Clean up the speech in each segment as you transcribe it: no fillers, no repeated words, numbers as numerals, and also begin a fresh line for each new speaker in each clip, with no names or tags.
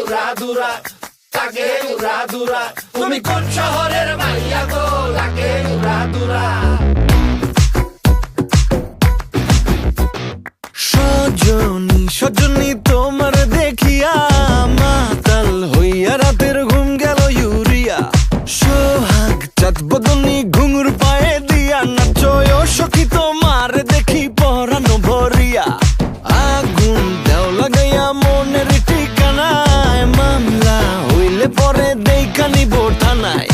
উড়াধুরা, লাগে উড়াধুরা। তুমি কোন শহরের মাইয়া গো, লাগে উড়াধুরা।
সজনী সজনী তোমার দেখিয়া মাতাল হইয়া রাতের ঘুম গেল ইউরিয়া। সোহাগ চাঁদ বদনী ঘুঙুর পায়ে দিয়া নাচয় সখী তোমার দেখি পরানো ভরিয়া। আগুন দেও লাগাইয়া মনের ঠিকানায়, মামলা হইলে পরে দেখা নিব থানায়।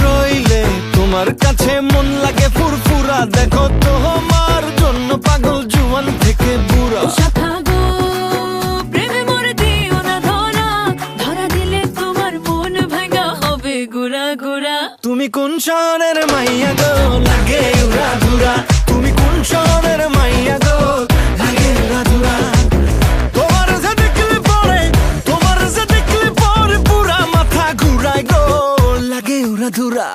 রইলে তোমার কাছে মন লাগে ফুরফুরা, দেখো তোমার জন্য পাগল জুয়ান থেকে বুড়া।
শাখা গো প্রেমে মরে দিও না ধরা, ধরা দিলে তোমার মন ভাঙা হবে গুড়া গুড়া।
তুমি কোন শহরের মাইয়া গো, লাগে উড়াধুরা। তুমি কোন শহরের মাইয়া গো, লাগে উড়াধুরা। তোমার যে দেখলে পরে, তোমার যে দেখলে পরে পুরা মাথা ঘুরায় গো, লাগে উড়াধুরা।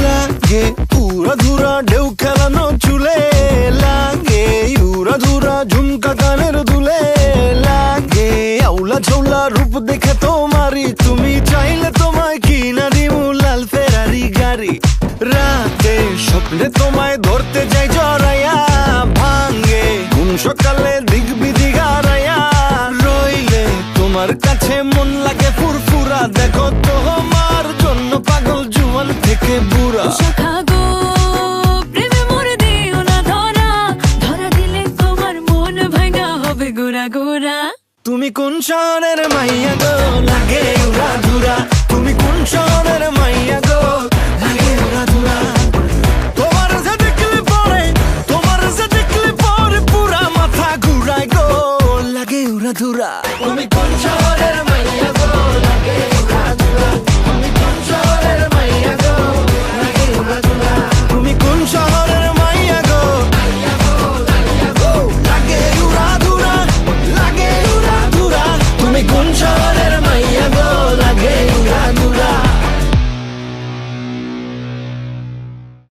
লাগে উড়াধুরা ঢেউ খেলানো চুলে, লাগে উড়াধুরা ঝুমকা কানের দুলে, লাগে আউলা ঝৌলা রূপ দেখে তোমারি, তুমি চাইলে তোমায় কিনা দিমু লাল ফেরারি গাড়ি। রাতে স্বপ্নে তোমায় ধরতে যাই জড়াইয়া, ভাঙ্গে ঘুম সকালে দিক বিধি গারাইয়া। রইলে তোমার কাছে মন লাগে ফুরফুরা, দেখো তোমার জন্য পাগল জুয়ান থেকে বুড়া।
শাখা গো প্রেমে মরে দিও না ধরা, ধরা দিলে তোমার মন ভাঙা হবে গুড়া গুড়া।
তুমি কোন শহরের মাইয়া গো, লাগে উড়াধুরা। তুমি কোন শহরের মাইয়া গো, লাগে উড়াধুরা। তোমার যে দেখলে পরে, তোমার যে দেখলে পরে পুরা মাথা ঘুরায় গো, লাগে উড়াধুরা।
তুমি